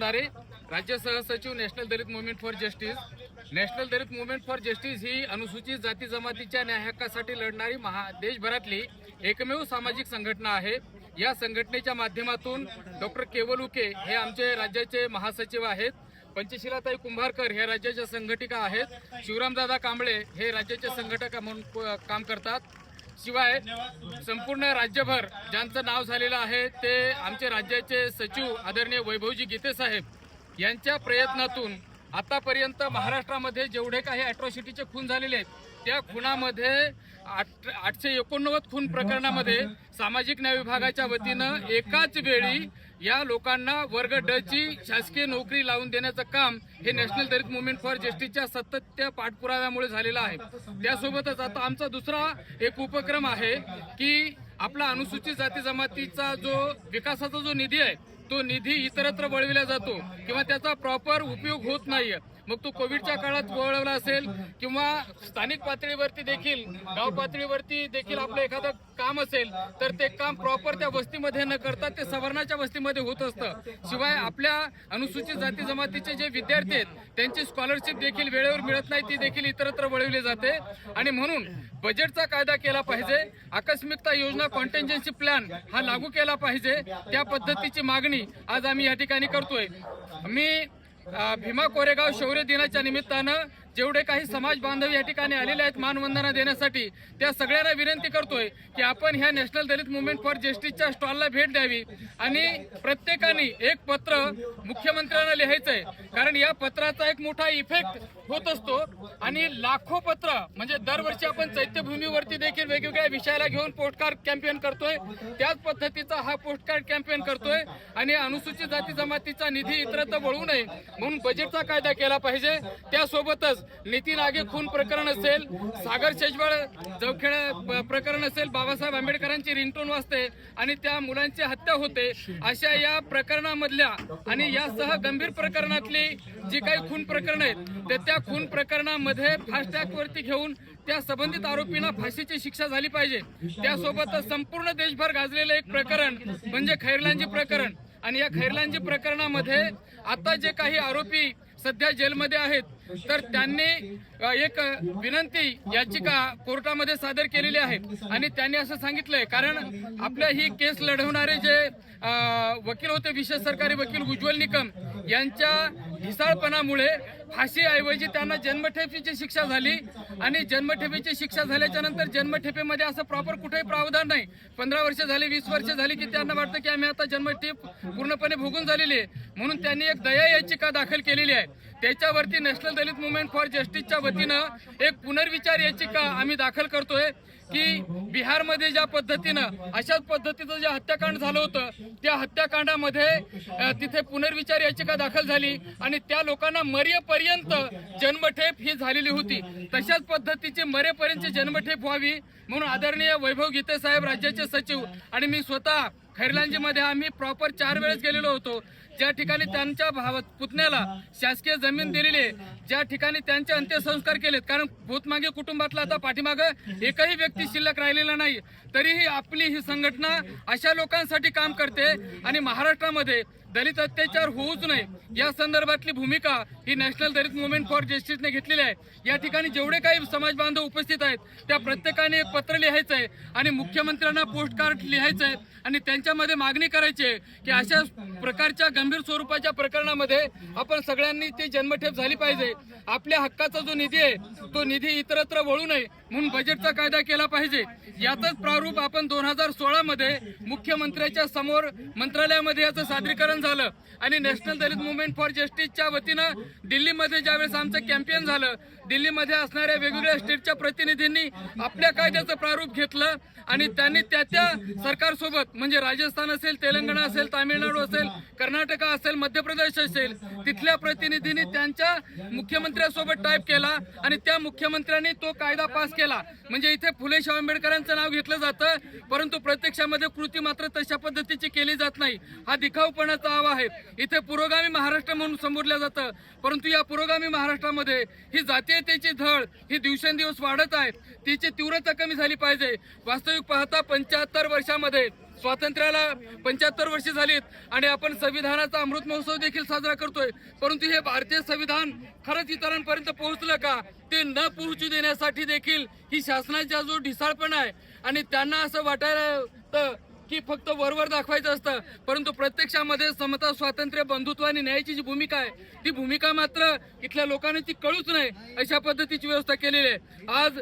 राज्य सहसचिव national Dalit movement for justice. National Dalit movement for justice ही अनुसूचित जाती जमातीच्या न्याय हक्कासाठी लढणारी देशभरातली एकमेव सामाजिक संघटना आहे। या संघटनेच्या माध्यमातून डॉक्टर केवल उके हे आमचे राज्याचे महासचिव आहेत, पंचशीलाताई कुंभारकर हे राज्याच्या संघटिका आहेत, शिवरामदादा कांबळे हे राज्याचे संघटक म्हणून काम करतात। शिवाय संपूर्ण राज्यभर ज्यांचं नाव झालेलं आहे ते आमचे राज्याचे सचिव आदरणीय वैभवजी गीते साहेब यांच्या प्रयत्नातून आतापर्यंत महाराष्ट्रामध्ये जेवढे काही अॅट्रॉसिटीचे खून झालेले आहेत त्या खुनामध्ये 889 खून प्रकरणामध्ये सामाजिक न्याय विभागाच्या वतीनं एकाच वेळी या लोकांना वर्ग ड ची शासकीय नोकरी लावून देण्याचं काम हे नॅशनल दलित मुवमेंट फॉर जस्टिसच्या सातत्य पाठपुराव्यामुळे झालेलं आहे। त्यासोबतच आता आमचा दुसरा एक उपक्रम आहे की आपला अनुसूचित जाती जमातीचा जो विकासाचा जो निधी आहे तो निधी इतरत्र वळविला जातो किंवा त्याचा प्रॉपर उपयोग होत नाहीये। मग तो कोविडच्या काळात वळवला असेल किंवा स्थानिक पातळीवरती देखील गाव पातळीवरती देखील आपलं एखादं काम असेल तर ते काम प्रॉपर त्या वस्तीमध्ये न करता ते सवर्णाच्या वस्तीमध्ये होत असतं। शिवाय आपल्या अनुसूचित जाती जमातीचे जे विद्यार्थी आहेत त्यांची स्कॉलरशिप देखील वेळेवर मिळत नाही, ती देखील इतरत्र वळवली जाते। आणि म्हणून बजेटचा कायदा केला पाहिजे, आकस्मिकता योजना कॉन्टिंजन्सी प्लॅन हा लागू केला पाहिजे, त्या पद्धतीची मागणी आज आम्ही या ठिकाणी करतोय। मी भीमा कोरेगाव शौर्य दिनाच्या निमित्तानं जेवढे काही समाज बांधव या ठिकाणी आलेले आहेत मानवंदना देण्यासाठी त्या सगळ्यांना विनंती करतोय की आपण ह्या नॅशनल दलित मुवमेंट फॉर जस्टिसच्या स्टॉलला भेट द्यावी आणि प्रत्येकाने एक पत्र मुख्यमंत्र्यांना लिहायचंय, कारण या पत्राचा एक मोठा इफेक्ट होत असतो आणि लाखो पत्र म्हणजे दरवर्षी आपण चैत्यभूमीवरती देखील वेगवेगळ्या विषयाला घेऊन पोस्टकार्ड कॅम्पेन करतोय, त्याच पद्धतीचा हा पोस्टकार्ड कॅम्पेन करतोय। आणि अनुसूचित जाती जमातीचा निधी इतरत्र वळू नये म्हणून बजेटचा कायदा केला पाहिजे। त्यासोबतच नितीन आगे खून प्रकरण असेल, सागर शेजवळ जवखेड प्रकरण असेल, बाबासाहेब आंबेडकरांची रिंगटोन वाजते आणि त्या मुलांची हत्या होते, अशा या प्रकरणामधल्या आणि यासह गंभीर प्रकरणातली जी काही खून प्रकरण आहेत त्या खून प्रकरणामध्ये फास्ट ट्रॅक वरती घेऊन त्या संबंधित आरोपींना फाशीची शिक्षा झाली पाहिजे। त्यासोबतच संपूर्ण देशभर गाजलेलं एक प्रकरण म्हणजे खैरलांजी प्रकरण आणि या खैरलांजी प्रकरणामध्ये आता जे काही आरोपी सध्या जेलमध्ये आहेत तर त्यांनी एक विनंती याचिका कोर्टामध्ये सादर केलेली आहे आणि त्यांनी असं सांगितलंय, कारण आपल्या ही केस लढवणारे जे वकील होते विशेष सरकारी वकील उज्ज्वल निकम यांच्या ढिसाळपणामुळे फाशीऐवजी त्यांना जन्मठेपेची शिक्षा झाली आणि जन्मठेपेची शिक्षा झाल्याच्या नंतर जन्मठेपेमध्ये असं प्रॉपर कुठेही प्रावधान नाही। 15 वर्ष झाली, 20 वर्ष झाली की त्यांना वाटतं की आम्ही आता जन्मठेप पूर्णपणे भोगून झालेली आहे, म्हणून त्यांनी एक दया याचिका दाखल केलेली आहे। त्याच्यावरती नॅशनल दलित मुवमेंट फॉर जस्टिसच्या वतीनं एक पुनर्विचार याचिका आम्ही दाखल करतोय की बिहारमध्ये ज्या पद्धतीनं अशाच पद्धतीचं जे हत्याकांड झालं होतं त्या हत्याकांडामध्ये तिथे पुनर्विचार याचिका दाखल झाली आणि त्या लोकांना मरेपर्यंत जन्मठेप ही झालेली होती, तशाच पद्धतीची मरेपर्यंतची जन्मठेप व्हावी म्हणून आदरणीय वैभव गीते साहेब राज्याचे सचिव आणि मी स्वतः खैरलांजीमध्ये आम्ही प्रॉपर 4 वेळेस गेलेलो होतो, ज्या ठिकाणी त्यांच्या पुतण्याला शासकीय जमीन दिलेली आहे, ज्या ठिकाणी त्यांचे अंत्यसंस्कार केलेत, कारण भूतमागे कुटुंबातला आता पाठीमागं एकही व्यक्ती शिल्लक राहिलेला नाही, तरीही आपली ही संघटना अशा लोकांसाठी काम करते आणि महाराष्ट्रामध्ये दलित अत्याचार होऊच नये या संदर्भातली भूमिका ही नॅशनल दलित मुवमेंट फॉर जस्टिसने घेतलेली आहे। या ठिकाणी जेवढे काही समाज बांधव उपस्थित आहेत त्या प्रत्येकाने एक पत्र लिहायचं आहे आणि मुख्यमंत्र्यांना पोस्टकार्ड लिहायचं आहे आणि त्यांच्यामध्ये मागणी करायची आहे की अशा प्रकारच्या गंभीर स्वरूपाच्या प्रकरणामध्ये आपण सगळ्यांनी ती जन्मठेप झाली पाहिजे। आपल्या हक्काचा जो निधी आहे तो निधी इतरत्र वळू नये म्हणून बजेटचा कायदा केला पाहिजे। याचंच प्रारूप आपण 2016 मध्ये मुख्यमंत्र्यांच्या समोर मंत्रालयामध्ये याचं सादरीकरण झालं आणि नॅशनल दलित मुवमेंट फॉर जस्टिसच्या वतीनं दिल्लीमध्ये ज्यावेळेस आमचं कॅम्पेन झालं, दिल्लीमध्ये असणाऱ्या वेगवेगळ्या स्टेटच्या प्रतिनिधींनी आपल्या कायद्याचं प्रारूप घेतलं आणि त्यांनी त्या सरकारसोबत म्हणजे राजस्थान असेल, तेलंगणा असेल, तामिळनाडू असेल, कर्नाटक असेल, मध्य प्रदेश असेल तिथल्या प्रतिनिधींनी त्यांच्या मुख्यमंत्र्यांसोबत टाईप केला आणि त्या मुख्यमंत्र्यांनी तो कायदा पास केला। म्हणजे इथे फुले शाहू आंबेडकरांचं नाव घेतलं जातं परंतु प्रत्यक्षामध्ये कृती मात्र तशा पद्धतीची केली जात नाही, हा दिखाऊपणाचा आव आहे। इथे पुरोगामी महाराष्ट्र म्हणून संबोधलं जातं परंतु या पुरोगामी महाराष्ट्रामध्ये ही जातीयतेची झळ ही दिवसेंदिवस वाढत आहे, तिची तीव्रता कमी झाली पाहिजे। वास्तविक पाहता 75 वर्षामध्ये स्वातंत्र्याला 75 वर्षे झालीत आणि आपण संविधानाचा अमृत महोत्सव देखील साजरा करतोय, परंतु हे भारतीय संविधान खरंच इतरांपर्यंत पोहोचलं का ते न पोहोचू देण्यासाठी देखील ही शासनाचा जो ढिसाळपणा आहे आणि त्यांना असं वाटायला की फक्त वरवर दाखवायचं असतं, परंतु प्रत्यक्षामध्ये समता, स्वातंत्र्य, बंधुत्व आणि न्यायाची जी भूमिका आहे ती भूमिका मात्र इथल्या लोकांना ती कळूच नाही अशा पद्धतीची व्यवस्था केलेली आहे। आज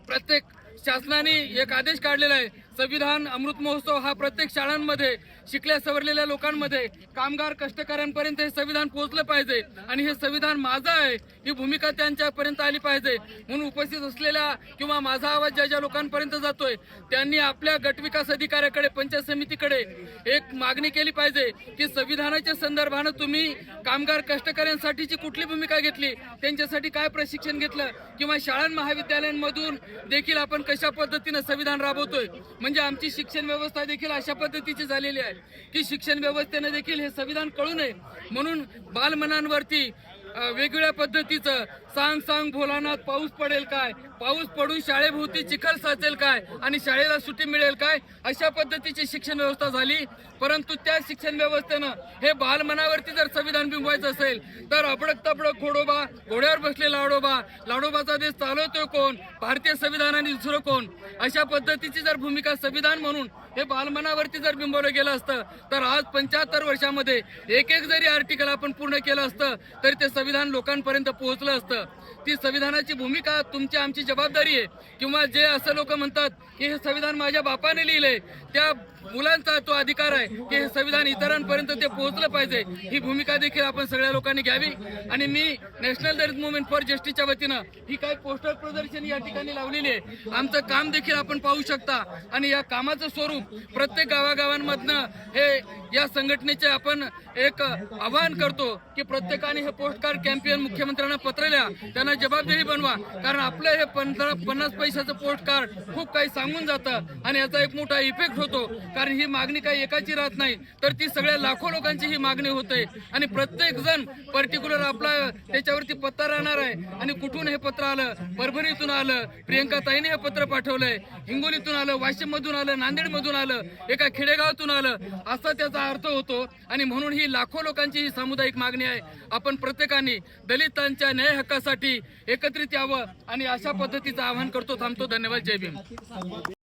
प्रत्येक शासनाने एक आदेश काढलेला आहे, संविधान अमृत महोत्सव हा प्रत्येक शाळांमध्ये शिकल्या सवरलेल्या लोकांमध्ये, कामगार कष्टकऱ्यांपर्यंत हे संविधान पोहोचलं पाहिजे आणि हे संविधान माझं आहे ही भूमिका त्यांच्यापर्यंत आली पाहिजे। म्हणून उपस्थित असलेल्या किंवा माझा आवाज ज्या ज्या लोकांपर्यंत जातोय त्यांनी आपल्या गटविकास अधिकाऱ्याकडे, पंचायत समितीकडे एक मागणी केली पाहिजे की संविधानाच्या संदर्भानं तुम्ही कामगार कष्टकऱ्यांसाठीची कुठली भूमिका घेतली, त्यांच्यासाठी काय प्रशिक्षण घेतलं किंवा शाळा महाविद्यालयांमधून देखील आपण कशा पद्धतीनं संविधान राबवतोय। म्हणजे आमची शिक्षण व्यवस्था देखील अशा पद्धतीची झालेली आहे की शिक्षण व्यवस्थेने देखील हे संविधान कळू नये म्हणून बालमनांवरती वेगवेगळ्या पद्धतीचं सांग सांग भोलानाथ पाऊस पडेल काय, पाऊस पडून शाळेभोवती चिखल साचेल काय आणि शाळेला सुट्टी मिळेल काय, अशा पद्धतीची शिक्षण व्यवस्था झाली। परंतु त्या शिक्षण व्यवस्थेनं हे बालमनावरती जर संविधान बिंबवायचं असेल तर अबडक तबडक घोडोबा, घोड्यावर बसलेला लाडोबा, लाडोबाचा देश चालवतोय कोण, भारतीय संविधानाने दुसरं कोण, अशा पद्धतीची जर भूमिका संविधान म्हणून हे बालमनावरती जर बिंबवलं गेलं असतं तर आज 75 वर्षामध्ये एक जरी आर्टिकल आपण पूर्ण केलं असतं तरी ते संविधान लोकांपर्यंत पोहोचलं असतं। ती संविधानाची भूमिका तुमची आमची जबाबदारी आहे किंवा जे असं लोक म्हणतात की हे संविधान माझ्या बापाने लिहिलंय त्या मुलांचा तो अधिकार आहे की हे संविधान इतरांपर्यंत ते पोहोचलं पाहिजे, ही भूमिका देखील आपण सगळ्या लोकांनी घ्यावी। आणि मी नॅशनल दलित मुवमेंट फॉर जस्टिसच्या वतीनं ही काही पोस्टर प्रदर्शन या ठिकाणी लावलेली आहे, आमचं काम देखील आपण पाहू शकता आणि या कामाचं स्वरूप प्रत्येक गावागावांमधनं हे या संघटनेचे आपण एक आवाहन करतो की प्रत्येकाने हे पोस्ट कार्ड कॅम्पेन मुख्यमंत्र्यांना पत्र लिहा, त्यांना जबाबदारी बनवा, कारण आपलं हे 50 पैशाचं पोस्ट कार्ड खूप काही सांगून जातं आणि याचा एक मोठा इफेक्ट होतो, कारण ही मागणी काही एकाची राहत नाही तर ती सगळ्या लाखो लोकांची ही मागणी होते आणि प्रत्येक जण पर्टिक्युलर आपला त्याच्यावरती पत्र राहणार आहे। आणि कुठून हे पत्र आलं, परभणीतून आलं, प्रियंका ताईने हे पत्र पाठवलंय, हिंगोलीतून आलं, वाशिम मधून आलं, नांदेड मधून आलं, एका खेडेगावातून आलं, असा त्याचा अर्थ होतो आणि म्हणून ही लाखो लोकांची ही सामुदायिक मागणी आहे। आपण प्रत्येकाने दलितांच्या न्याय हक्कासाठी एकत्रित यावं आणि अशा पद्धतीचं आवाहन करतो। थांबतो। धन्यवाद। जय भीम।